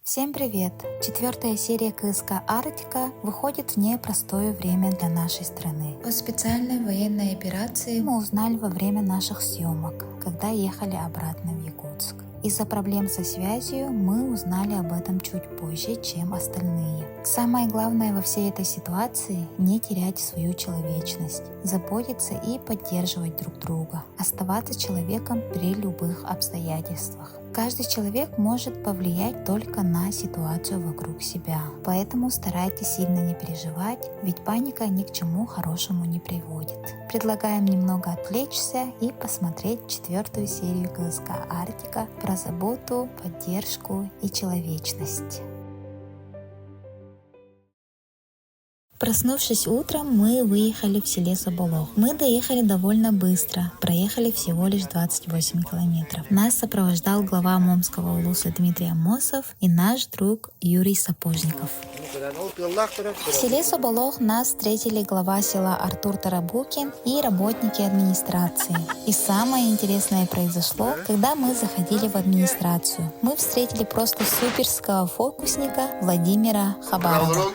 Всем привет! Четвертая серия КСК «Арктика» выходит в непростое время для нашей страны. О специальной военной операции мы узнали во время наших съемок, когда ехали обратно в Якутск. Из-за проблем со связью мы узнали об этом чуть позже, чем остальные. Самое главное во всей этой ситуации – не терять свою человечность, заботиться и поддерживать друг друга, оставаться человеком при любых обстоятельствах. Каждый человек может повлиять только на ситуацию вокруг себя, поэтому старайтесь сильно не переживать, ведь паника ни к чему хорошему не приводит. Предлагаем немного отвлечься и посмотреть четвертую серию КСК «Арктика» про заботу, поддержку и человечность. Проснувшись утром, мы выехали в селе Соболох. Мы доехали довольно быстро, проехали всего лишь 28 километров. Нас сопровождал глава Момского улуса Дмитрий Амосов и наш друг Юрий Сапожников. В селе Соболох нас встретили глава села Артур Тарабукин и работники администрации. И самое интересное произошло, когда мы заходили в администрацию. Мы встретили просто суперского фокусника Владимира Хабарова.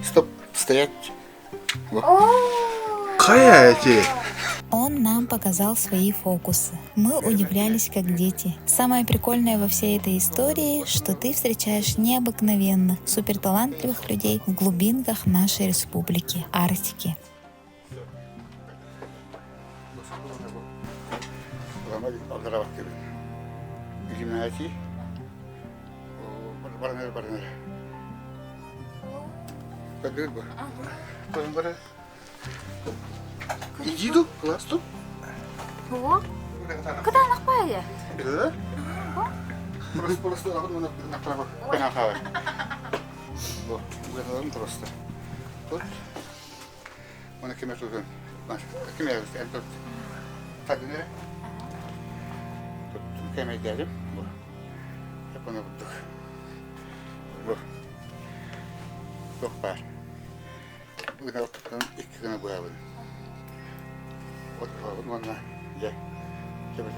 Стоп, стоять. Он нам показал свои фокусы. Мы удивлялись как дети. Самое прикольное во всей этой истории, что ты встречаешь необыкновенных, суперталантливых людей в глубинках нашей республики Арктики. Иди, класс тут. Куда она пая? Да? Просто направо. Пенахава. Вот, это просто. Тут. Он кем тут? Кем я тут? Так, не? Тут кем я делаю? Вот. Я понял тут. Вот. Топар. Вы на вот их на буавы. Вот можно я тебе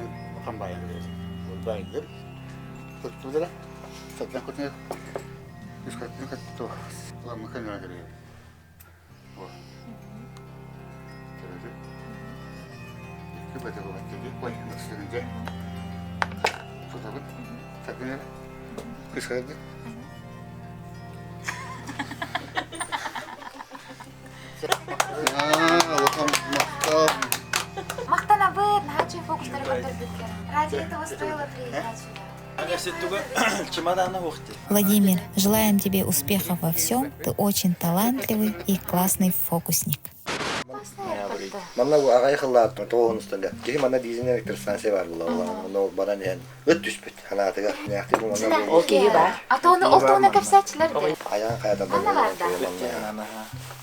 камбай говорит. Вот байдер. Тут туда. Тогда хоть искать то. Ладно, мы говорим. Вот. Как это было? Ты понял, что где? Что там? Так не? Искать. Ради этого стоило приезжать сюда. Владимир, желаем тебе успехов во всем. Ты очень талантливый и классный фокусник. Манна агай хыллааттын тоонустага. Кеги манна дизайнер экспертанция бар була. Но баран ян. Өт түспөт. Ханатыга няхты бу манна. Окей, бар. Ото кепсәчләр ди. Аян каяда бар.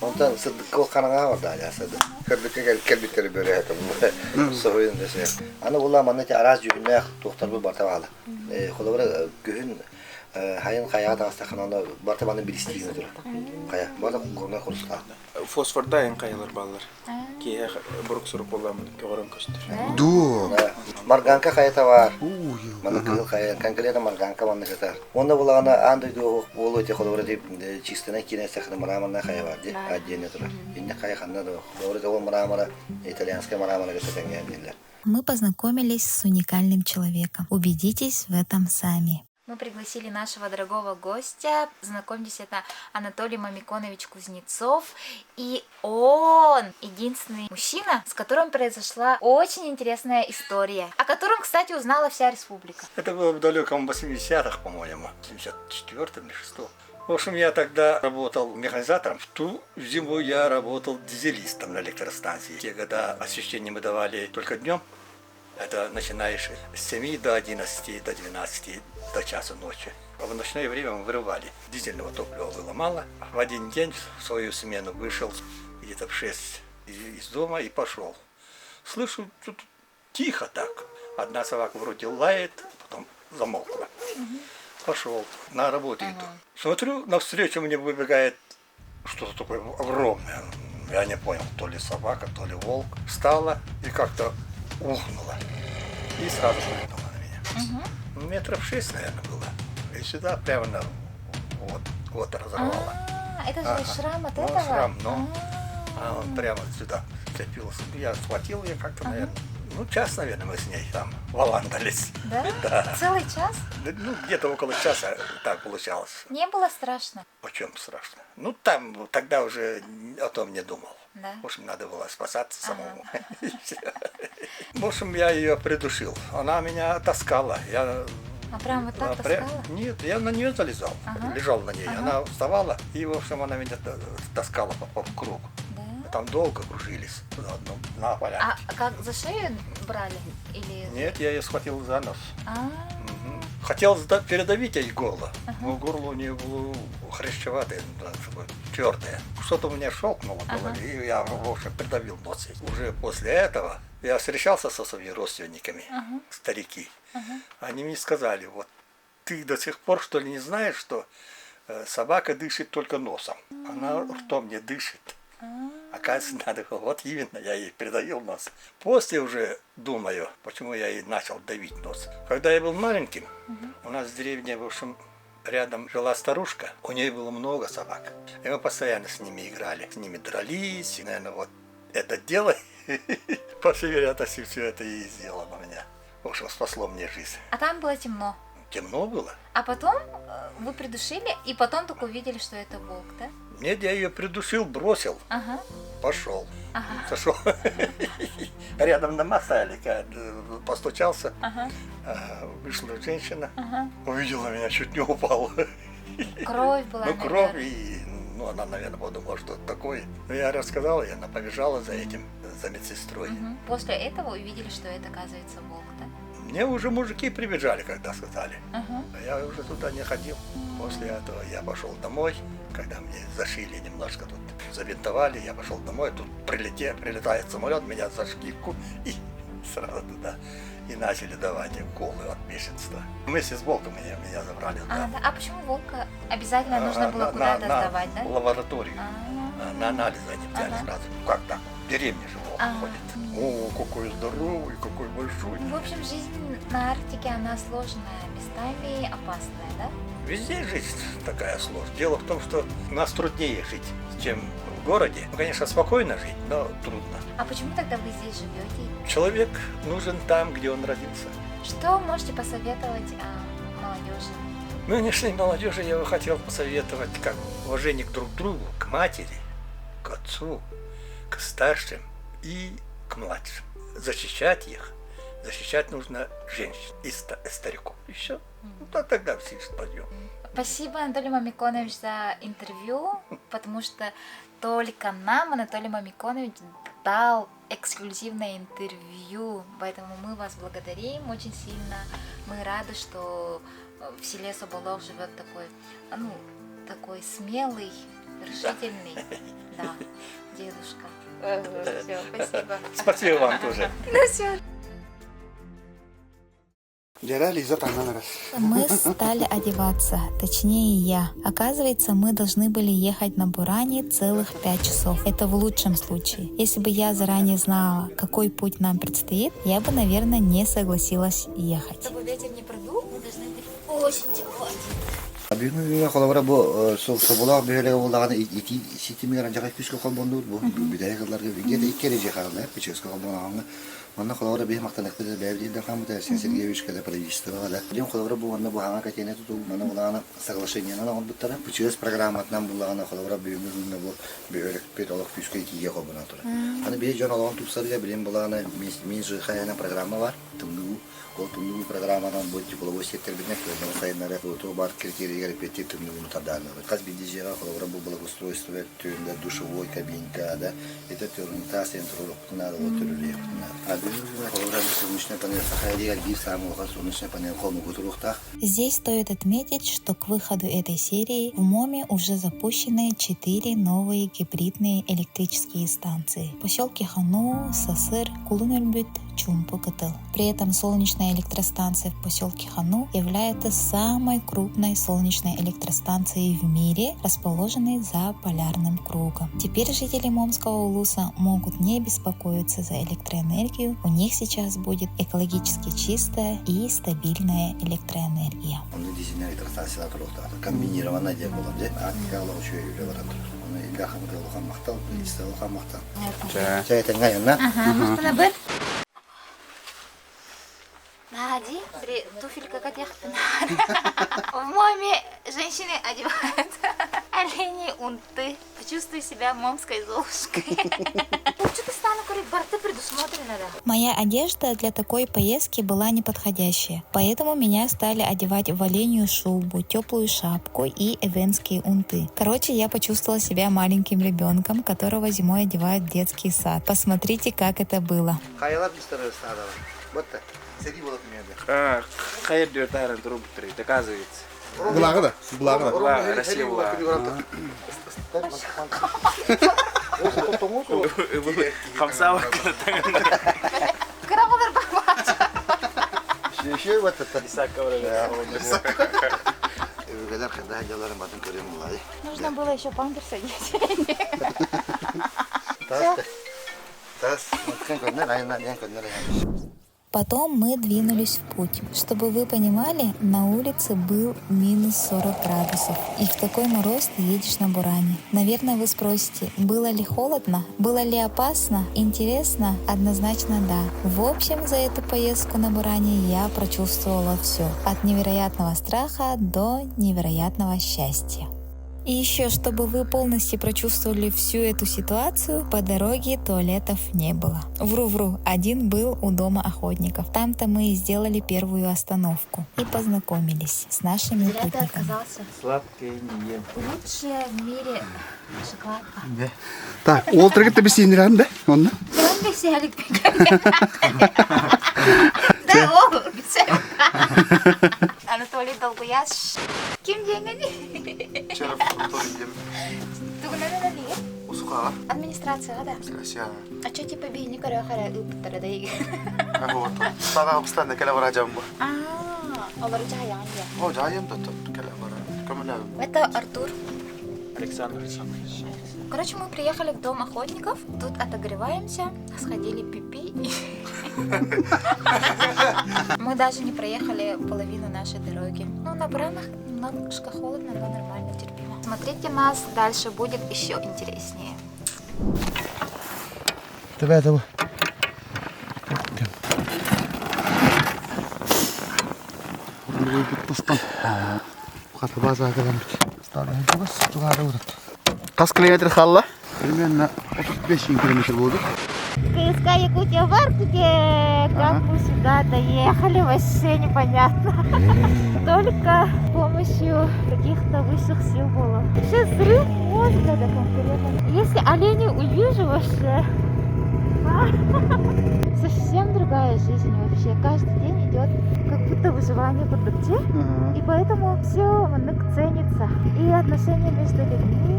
Онтан сыдыкка канага бар да ясады. Кырдыкка келбиттер бөре хакым. Союн десе. Аны була манна те араз жүгүнә токтар бу бартабалы. Холобра күн хайын каяда астаханада бартабаны билистигине тура. Кая. Бата горна курста. Фосфорда en kayalar ballar. Ki buruk suruk kullanmadı. Gören köstür. Ду. Марганка кайта бар. Мана кыл кая конкретно марганка манна ката. Онда булана андай до боло те холобра деп чистына кине сахна марамана кая бар де. Аддене тура. Инне кая ханна до. Холобра до марамара итальянская марамана гасатангендилер. Мы познакомились с уникальным человеком. Убедитесь в этом сами. Мы пригласили нашего дорогого гостя. Знакомьтесь, это Анатолий Мамиконович Кузнецов. И он единственный мужчина, с которым произошла очень интересная история, о котором, кстати, узнала вся республика. Это было в далеком 80-х, по-моему, 74-м или 6-м. В общем, я тогда работал механизатором. В ту зиму я работал дизелистом на электростанции. Те года освещение мы давали только днем. Это начинаешь с 7 до 11, до 12, до часу ночи. А в ночное время мы вырывали. Дизельного топлива было мало. В один день в свою смену вышел где-то в 6 из дома и пошел. Слышу, тут тихо так. Одна собака вроде лает, потом замолкла. Пошел, на работу иду. Смотрю, навстречу мне выбегает что-то такое огромное. Я не понял, то ли собака, то ли волк. Встала и как-то ухнула. И сразу прыгнула на меня. Метров 6, наверное, было. И сюда прямо на вот разорвала. Это же шрам от Ну, этого? шрам, а он прямо сюда цепился. Я схватил ее как-то, наверное. Ну, час, наверное, мы с ней там валандались. Да? Да. Целый час? Ну, где-то около часа так получалось. Не было страшно? О чем страшно? Ну, там тогда уже о том не думал. Да. В общем, надо было спасаться самому. В общем, я ее придушил. Она меня таскала. Я А прям вот так таскала? Нет, я на нее залезал. Лежал на ней. Она вставала, и, в общем, она меня таскала по кругу. Да. Там долго кружились. На полянке. А как, за шею брали? Или... Нет, я ее схватил за нос. А, Хотел передавить ей горло, но горло у нее было хрящеватое, твердое. Что-то у меня щелкнуло в голове, и я, в общем, придавил нос ей. Уже после этого я встречался со своими родственниками, старики. Они мне сказали, вот ты до сих пор, что ли, не знаешь, что собака дышит только носом, она ртом не дышит. Оказывается, надо было, вот именно, я ей придавил нос. После уже думаю, почему я ей начал давить нос. Когда я был маленьким, у нас в деревне, в общем, рядом жила старушка, у нее было много собак. И мы постоянно с ними играли, с ними дрались, и, наверное, вот это дело, по всей вероятности, все это и сделало меня. В общем, спасло мне жизнь. а там было темно. Темно было. А потом вы придушили, и потом только увидели, что это волк, да? Нет, я ее придушил, бросил. Ага. Пошел. Сошел. Рядом дома стояли, постучался. Вышла женщина, увидела меня, чуть не упала. Кровь была, Ну, кровь, наверное. и она, наверное, подумала, что это такое. Но я рассказал, и она побежала за этим, за медсестрой. После этого увидели, что это, оказывается, волк, да? Мне уже мужики прибежали, когда сказали. А я уже туда не ходил. После этого я пошел домой, когда мне зашили немножко тут, забинтовали, я пошел домой, тут прилетает самолет, меня за шкирку и сразу туда. И начали давать уколы от бешенства. Вместе с волком меня забрали. А почему волка обязательно нужно было куда-то сдавать, да? В лабораторию. На анализы они взяли сразу. Как так? В деревне же волк ходит. О, какой здоровый, какой большой. В общем, жизнь на Арктике, она сложная, местами опасная, да? Везде жизнь такая сложная. Дело в том, что у нас труднее жить, чем в городе. Ну, конечно, спокойно жить, но трудно. А почему тогда вы здесь живете? Человек нужен там, где он родился. Что можете посоветовать молодежи? Нынешней молодежи я бы хотел посоветовать как уважение к друг другу, к матери, к отцу, к старшим и к младшим. Защищать их. Защищать нужно женщин и стариков. И все. Ну, тогда все пойдем. Спасибо, Анатолий Мамиконович, за интервью, потому что только нам Анатолий Мамиконович дал эксклюзивное интервью, поэтому мы вас благодарим очень сильно. Мы рады, что в селе Соболов живет такой смелый, решительный, да, дедушка. Все, спасибо. Спасибо вам тоже. Ну все. Мы стали одеваться, точнее я. Оказывается, мы должны были ехать на Буране целых 5 часов. Это в лучшем случае. Если бы я заранее знала, какой путь нам предстоит, я бы, наверное, не согласилась ехать. Чтобы ветер не продул, мы должны быть очень тепло. Бүгүн колобра бу собулак бөлөге булганы ити ситимер жага күскө колбонду бу бидай кылларга биге иккереже харалар печескө колбонаганы Манна колобра бе мактанакты бәбди да хамда Сергеевич когда правительство да. Дем колобра бу манна бу ханга катене туту манна булганы соглашение на он буттара печес программатынан булганы колобра бүгүн бу бөлөк педолог күскө киге колбона тура. Аны бе жон алган тупсарга билем булганы мен же хаяна программа бар. Тумну программадан бу тепловой сектор бинек сайнара то бар критерийге репетит тумну таданы. Каз бидижера колобра бу благоустройство төнда душевой кабинка да. Это төнда центр надо вот тюрьмы. Здесь стоит отметить, что к выходу этой серии в МОМе уже запущены 4 новые гибридные электрические станции. В поселке Хану, Сасыр, Кулунельбют, Чумпукатыл. При этом солнечная электростанция в поселке Хану является самой крупной солнечной электростанцией в мире, расположенной за полярным кругом. Теперь жители Момского улуса могут не беспокоиться за электроэнергию, у них сейчас будет экологически чистая и стабильная электроэнергия. Комбинированная Нади, туфелька котяхта. В МОМе женщины одевают оленей унты. Почувствуй себя момской золушкой. Что-то стану курить, борты предусмотрено, да. Моя одежда для такой поездки была неподходящая, поэтому меня стали одевать в оленью шубу, теплую шапку и эвенские унты. Короче, я почувствовала себя маленьким ребенком, которого зимой одевают в детский сад. Посмотрите, как это было. Хайр дер тайран труб три, доказывается. Благо. Россия была. Хамсава. Карабалар бахмач. Еще вот это. Нужно было еще памперс одеть. Потом мы двинулись в путь. Чтобы вы понимали, на улице был минус 40 градусов. И в такой мороз ты едешь на буране. Наверное, вы спросите, было ли холодно? Было ли опасно? Интересно? Однозначно да. В общем, за эту поездку на буране я прочувствовала все. От невероятного страха до невероятного счастья. И еще, чтобы вы полностью прочувствовали всю эту ситуацию, по дороге туалетов не было. Вру, один был у дома охотников. Там-то мы и сделали первую остановку и познакомились с нашими путниками. Сладкое не ем. Лучшая в мире шоколадка. Так, ол тіргітті біз сендірем да? Онда? Прям веселик. Да, о, веселик. Анатолий Долгуяш. Ким деньги? Вчера в Тугнана ли? Усуха. Администрация, да? Красиво. А что типа бей не коряхара уттара дай? Вот. Стана обстана калавара джамбо. Олар жаянга. О, джаям тот калавара. Камала. Это Артур. Александр Александрович. Короче, мы приехали в дом охотников, тут отогреваемся, сходили пипи. Мы даже не проехали половину нашей дороги. Ну, на буранах немножко холодно, но нормально, терпимо. Смотрите нас, дальше будет еще интереснее. Давай. Қас километр қалла? Примерно 35 километр болды. КСК Якутия в Арктике, как мы сюда доехали, вообще непонятно. Только с помощью каких-то высших сил было. Вообще взрыв мозга до конкретно. Если оленей увижу, вообще совсем другая жизнь вообще. Каждый день идет как будто выживание в продукте. И поэтому все ценится. И отношения между людьми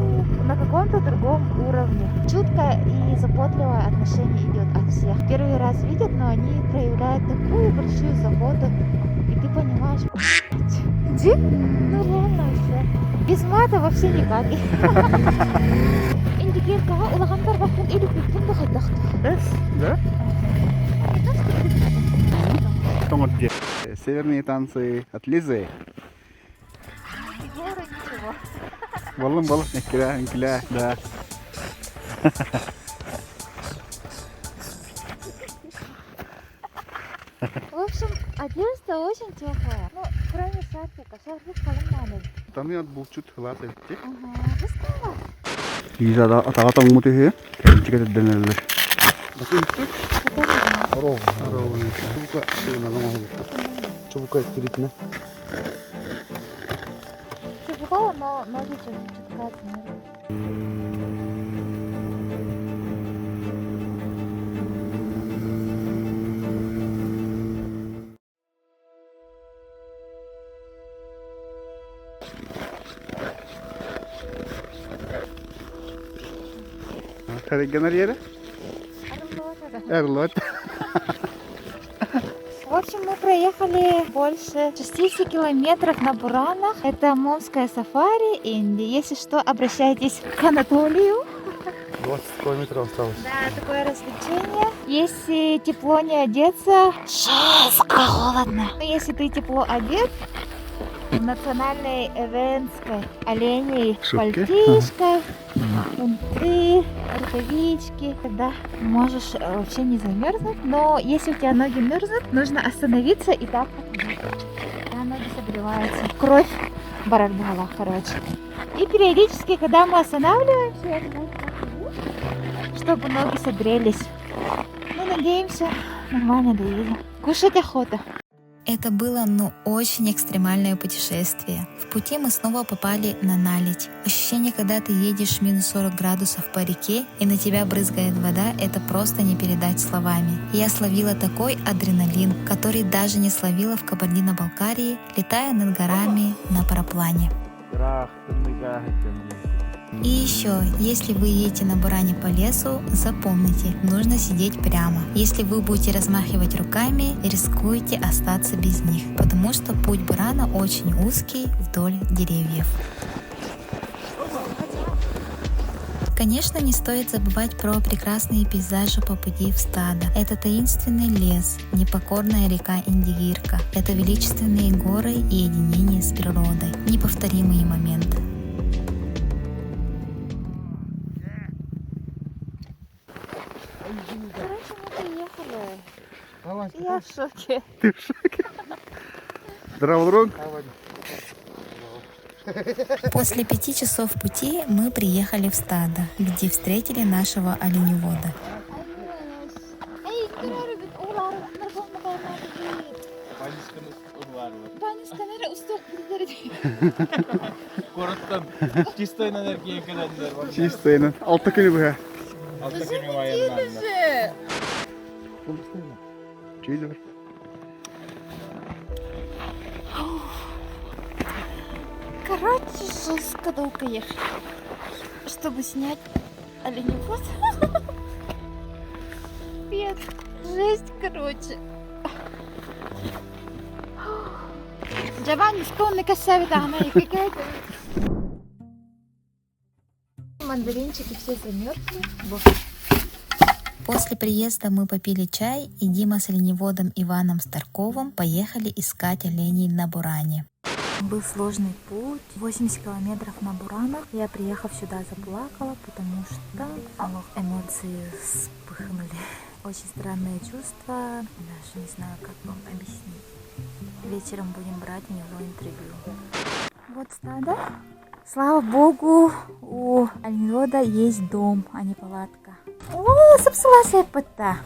на каком-то другом уровне. Чуткое и заботливое отношение идет от всех. Первый раз видят, но они проявляют такую большую заботу. И ты понимаешь, где? Ну реально вообще. Без мата вообще никак. Индикеркага улагандар бакун или күптен да хайдахты. Да? Северные танцы от Лизы. Балым, инкля, да. В общем, одежда очень теплая. Ну, кроме шарфика. Шарфик kalın надо. Таны от булчут хлата битти. Ага, быстрее. Виза да атага мути хе. Чикет денелер. Ароо. Чубука Чубука стритне. Чубукова, но ноги чутка отмеры. Харигенер ере? Эрлот. В общем, мы проехали больше 60 километров на Буранах. Это Момское сафари. И если что, обращайтесь к Анатолию. 20 километров осталось. Да, такое развлечение. Если тепло не одеться, жестко холодно. Но если ты тепло одет, в национальной эвентской оленей Шубки. пальтишко, унты, рукавички, тогда можешь вообще не замерзнуть. Но если у тебя ноги мерзнут, нужно остановиться и так походить. Да, ноги согреваются. Кровь барахбала, короче. И периодически, когда мы останавливаемся, я походить, чтобы ноги согрелись. Ну, надеемся, нормально доедем. Кушать охота. Это было, очень экстремальное путешествие. В пути мы снова попали на наледь. Ощущение, когда ты едешь минус 40 градусов по реке и на тебя брызгает вода, это просто не передать словами. Я словила такой адреналин, который даже не словила в Кабардино-Балкарии, летая над горами на параплане. И еще, если вы едете на буране по лесу, запомните, нужно сидеть прямо. Если вы будете размахивать руками, рискуете остаться без них, потому что путь бурана очень узкий вдоль деревьев. Конечно, не стоит забывать про прекрасные пейзажи по пути в стадо. Это таинственный лес, непокорная река Индигирка. Это величественные горы и единение с природой. Неповторимые моменты. Короче, мы приехали. Я в шоке. Ты в шоке? Здравый. После 5 часов пути мы приехали в стадо, где встретили нашего оленевода. Короттан чистой энергия келендер. Чистый. 6 күнү бу. 6 күнү военнан. Чүйдүр. Короче, жестко долго ехать, чтобы снять оленевод. Нет, жесть, короче. Джованни, скромный косявит, она и какая-то. Мандаринчики все замерзли. После приезда мы попили чай, и Дима с оленеводом Иваном Старковым поехали искать оленей на Буране. Был сложный путь, 80 километров на Буранах. Я, приехав сюда, заплакала, потому что эмоции вспыхнули. Очень странное чувство, даже не знаю, как вам объяснить. Вечером будем брать у него интервью. Вот стадо. Слава богу, у оленевода есть дом, а не палатка. О, собственно, сеппата.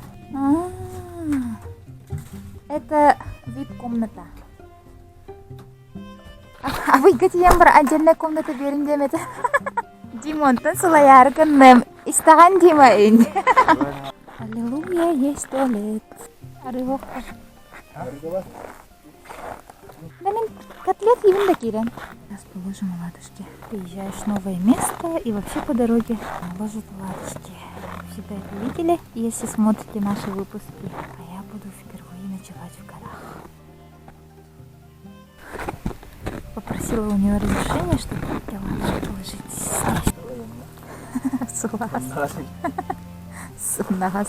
Это вип-комната. А вы хотите отдельная комната берем демете? Димонтан сулаярканным. Истаган Димаин. Аллилуйя, есть туалет. Арывоха. Блин, котлет именно кирен. Расположим оладушки. Приезжаешь в новое место и вообще по дороге ложат оладушки. Всегда это видели, если смотрите наши выпуски. А я буду впервые ночевать в горах. Попросила у нее разрешения, чтобы я положить здесь. Сунас.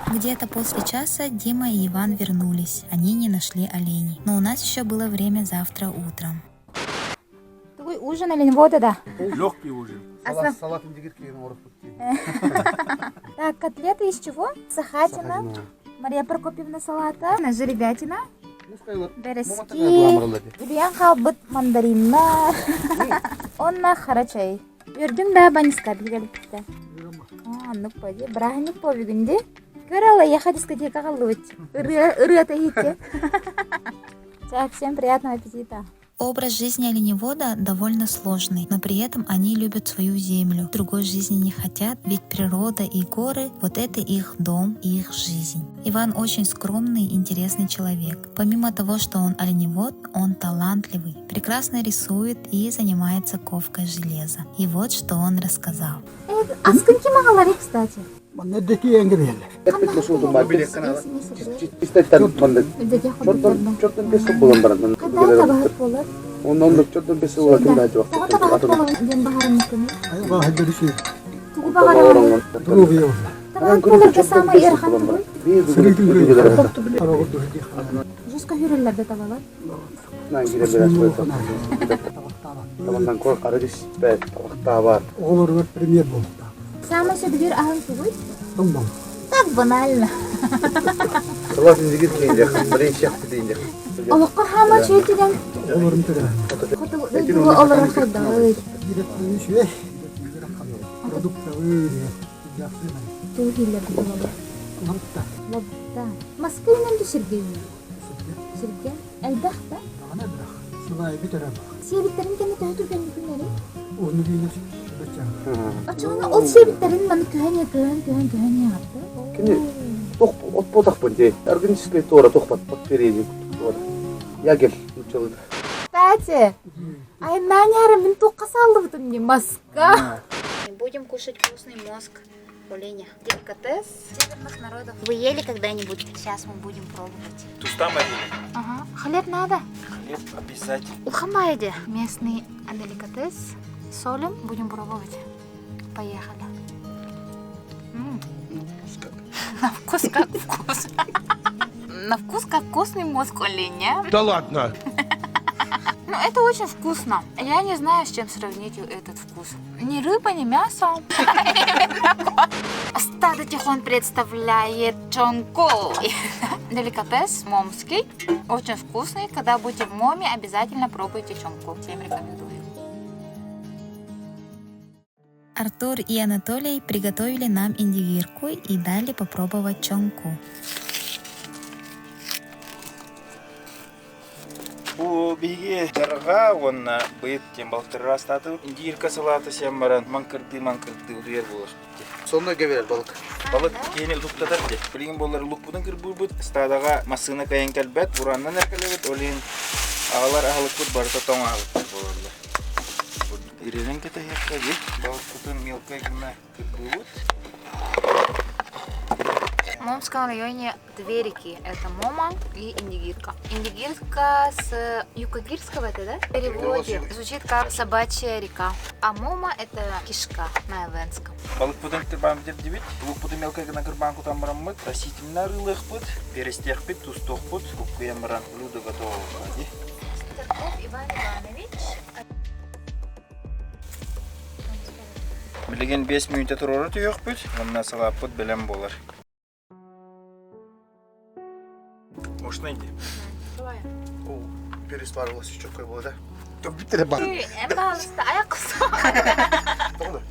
Где-то после часа Дима и Иван вернулись. Они не нашли оленей. Но у нас еще было время завтра утром. Такой Ужин оленевода, да. Легкий ужин. Салат индигир кейін орып бітті. Так, котлеты из чего? Сахатина, Мария Прокопьевна салата, жеребятина, берески, Ильян халбыт мандаринна, онна харачай. Үрдім да баниска білгелікті. Анық пойде, брахник повигінде. Көрала, яха дискотека қалды Ыры атахитте. Так, всем приятного аппетита. Образ жизни оленевода довольно сложный, но при этом они любят свою землю. Другой жизни не хотят, ведь природа и горы — вот это их дом и их жизнь. Иван очень скромный и интересный человек. Помимо того, что он оленевод, он талантливый, прекрасно рисует и занимается ковкой железа. И вот что он рассказал. А сколько магалари, кстати? Маннедeki engreelle. Etmetli suldum ben. Bilek kanalı. İstetten mannet. Çortan besi bulan baran. Когда табахат болар? Ondan çortan besi bulan da çok. Тага табахат болар ден бахарын мыкын. Ayva haddırışı. Тугу багаран. Drubi yok. Табахат болар да сама эрхан тугу. Sırıtın böyle. Arağı durdu. Жуска хүреллерде табалар. Ben gire biraz böyle. Tamamdan kork arıcı bet. Tabakta var. Olur var premier buldu. Сама сөдүгөр ахын тугу. Tamam. Так банально. Салат индигир кейін де. Бірінші яқты дейін де. Олоққа хама чөйтүгөн. Olur mu türe? Тугу олар хайда. Giretmeyi şey. Produkta öyle. Yapsın. Тугу хиллер болар. Hatta. Лобта. Маскайнан düşürgün. Düşürgün. Элбахта. Ana bırak. Sıvayı bir tarafa. Себиттерин кене төтүгөн күнleri. Onu değil. Bıçak. Ачаана ол себиттерин маны көһөн ягатты. Кіне от бодақ бұнде. Органическая тора тоқпат бактерия. Я гел. Кстати, ай наняра мен тоққа салды бутун не маска. Будем кушать вкусный мозг оленя. Деликатес северных народов. Вы ели когда-нибудь? Сейчас мы будем пробовать. Туста Марина. Ага. Хлеб надо? Хлеб обязательно. Улхамайде. Местный деликатес. Солим. Будем пробовать. Поехали. На вкус как вкус. На вкус как вкусный мозг оленя. Да ладно. Ну, это очень вкусно. Я не знаю, с чем сравнить этот вкус. Ни рыба, ни мясо. Стадо Тихон представляет чонкой. Деликатес момский. Очень вкусный. Когда будете в Моме, обязательно пробуйте чонку. Всем рекомендую. Артур и Анатолий приготовили нам индивирку и дали попробовать чонку. Bu bilgi daraga ona bıyıt tembaltır rastatı. İndiyirka salata semaran mankırdı uyar bulur. Sonuna geverir balık. Balık keni luktatar de. Bilgin bolları luk budun kır burbut. Stadaga masına kayan kelbet. Burandan erkelebet. Olin ağalar ahılık bud barıta ton ahılık bolurlar. İrilen kita yakka de. Balık kutun milka gına kır burbut. В Момском районе две реки. Это Мома и Индигирка. Индигирка с юкагирского, это, да? В переводе звучит как собачья река. А Мома это кишка на эвенском. Balık budun kırbağım der dibit. Luk budun milka gına kırbağın kutan baramıt. Rasitimler ılıq bud. Perestek bit. Tustok bud. Kukkuyan baran. Ludu готово. Старков Иван Иванович. Bilgin 5 minutda turur yok bud. Ondan salap bud bilen bolar. Может найти? O переспарилась еще какой было, да? Çok bitti de bak. Пожалуйста, ayak kusma. Tamam.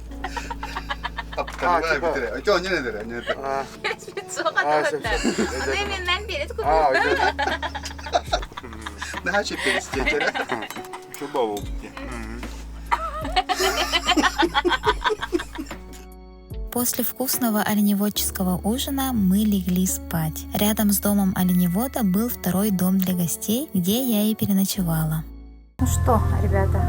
Kaptanı bitti de. Çok ne nedir? Спецоға да. Аны менен берет көп. Daha şey peristiyecek. Чуба волки. После вкусного оленеводческого ужина мы легли спать. Рядом с домом оленевода был второй дом для гостей, где я и переночевала. Ну что, ребята,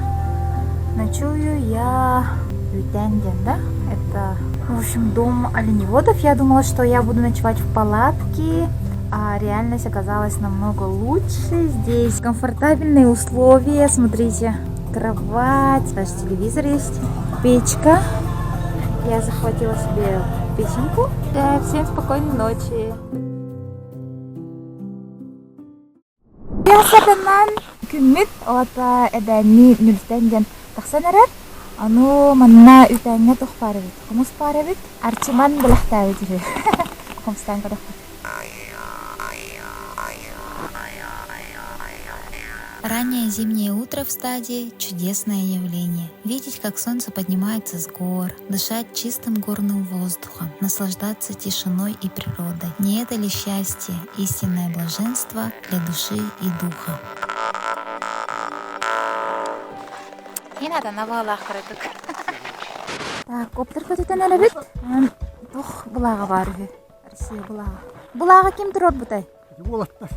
ночую я в Ютянден, да? Это, в общем, дом оленеводов. Я думала, что я буду ночевать в палатке, а реальность оказалась намного лучше. Здесь комфортабельные условия. Смотрите, кровать, даже телевизор есть, печка. Я захватила себе песенку. Да, всем спокойной ночи. Biasadan kümmit ota edani nülsten Тахсанарар, ану манна ütänge тух парабит. Хумус парабит, арчиман балахтавит же. Хумстан кадах. Раннее зимнее утро в стаде – чудесное явление. Видеть, как солнце поднимается с гор, дышать чистым горным воздухом, наслаждаться тишиной и природой. Не это ли счастье, истинное блаженство для души и духа? Не надо на валах крытык. Так, коптер көтетен әлі бит. Тух, бұлаға бар үгі. Россия бұлаға. Бұлаға кем тұрор бұтай? Болаттар.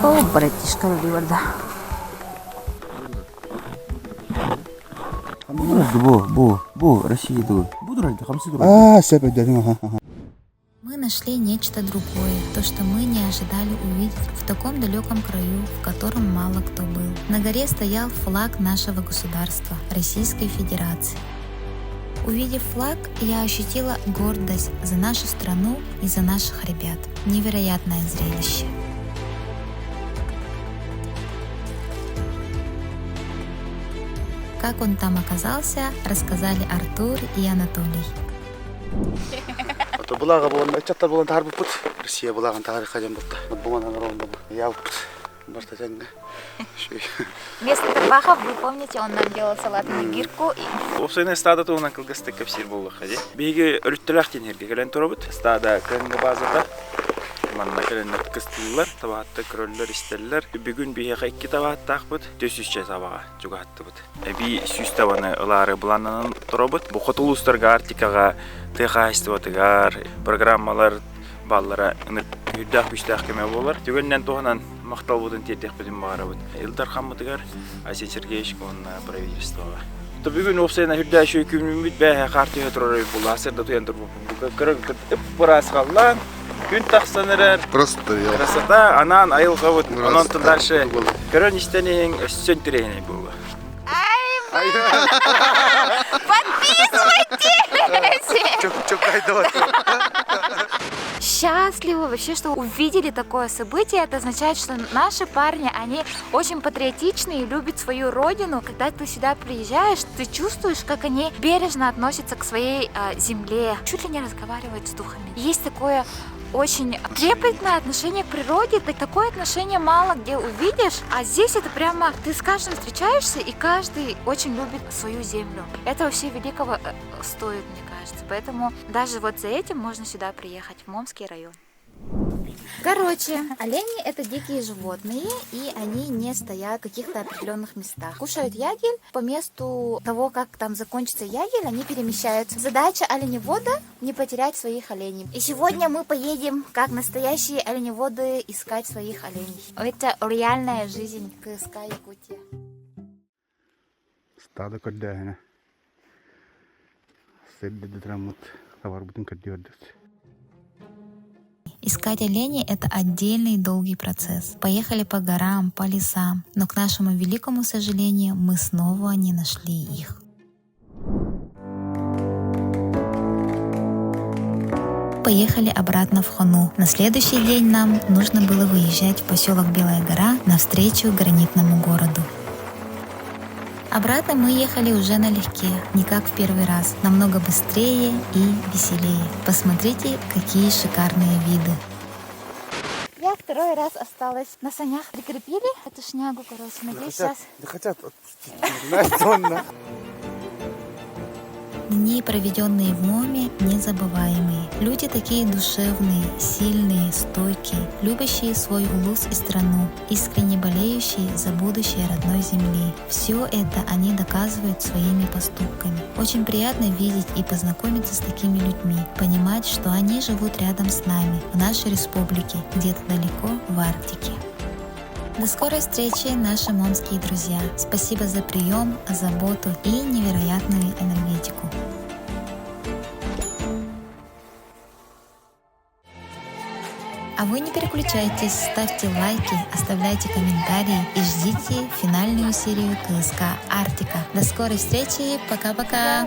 О, братишка, Ливарда. Бу, Россия тут. Буду ради, хамсы тут. Сепет, дядя. Мы нашли нечто другое, то, что мы не ожидали увидеть в таком далеком краю, в котором мало кто был. На горе стоял флаг нашего государства, Российской Федерации. Увидев флаг, я ощутила гордость за нашу страну и за наших ребят. Невероятное зрелище. Как он там оказался, рассказали Артур и Анатолий. Булага болон, чаттар болон тарбы пут. Россия булагын тарихка жан болду. Буман анарон болду. Я вот барта жанга. Вместо тарбаха, вы помните, он нам делал салат нигирку. Опсайна стада туунан кылгысты кепсир болду хади. Биги өрүттүлак тенерге келен турабыт. Стада кырынга базада манна келен кыстылар, табатты кроллер истеллер. Бүгүн бие хайки табаттакбыт. 400 сабага жугаттыбыт. Би сүз табаны ылары буланнан турабыт. Бу котулустарга артикага тыгайстыбатыгар программалар баллара үрдак бүштак кеме болар. Түгөннен тоғынан мактал будын тетек бидин барабыт. Илдар хаммытыгар Асен Сергеевич он правительствога. То бүгүн опсайна үрдак шөй күмүмүт бәһә карты өтөрөй бул асырда туян туруп. Кырык барас калган. Күн тахсанырар. Просто я. Красота, анан айылга вот. Анан дальше. Көрөн иштенең сөндүрәне булды. Подписывайтесь! Счастливы вообще, что увидели такое событие. Это означает, что наши парни, они очень патриотичны и любят свою родину. Когда ты сюда приезжаешь, ты чувствуешь, как они бережно относятся к своей земле. Чуть ли не разговаривают с духами. Есть такое очень трепетное отношение к природе. Такое отношение мало где увидишь, а здесь это прямо ты с каждым встречаешься, и каждый очень любит свою землю. Это вообще великого стоит, мне кажется. Поэтому даже вот за этим можно сюда приехать, в Момский район. Короче, олени — это дикие животные, и они не стоят в каких-то определенных местах. Кушают ягель, по месту того, как там закончится ягель, они перемещаются. Задача оленевода — не потерять своих оленей. И сегодня мы поедем, как настоящие оленеводы, искать своих оленей. Это реальная жизнь КСК Якутия. Стадо коддяна. Седде драмут товар бутын коддёрдус. Искать оленей — это отдельный долгий процесс. Поехали по горам, по лесам, но к нашему великому сожалению мы снова не нашли их. Поехали обратно в Хону. На следующий день нам нужно было выезжать в поселок Белая Гора навстречу гранитному городу. Обратно мы ехали уже налегке, не как в первый раз, намного быстрее и веселее. Посмотрите, какие шикарные виды. Я второй раз осталась на санях. Прикрепили эту шнягу, короче, надеюсь, сейчас... Да хотят отпустить. Дни, проведенные в Моме, незабываемые. Люди такие душевные, сильные, стойкие, любящие свой улус и страну, искренне болеющие за будущее родной земли. Все это они доказывают своими поступками. Очень приятно видеть и познакомиться с такими людьми, понимать, что они живут рядом с нами, в нашей республике, где-то далеко в Арктике. До скорой встречи, наши момские друзья. Спасибо за прием, заботу и невероятную энергетику. А вы не переключайтесь, ставьте лайки, оставляйте комментарии и ждите финальную серию КСК Арктика. До скорой встречи, пока-пока!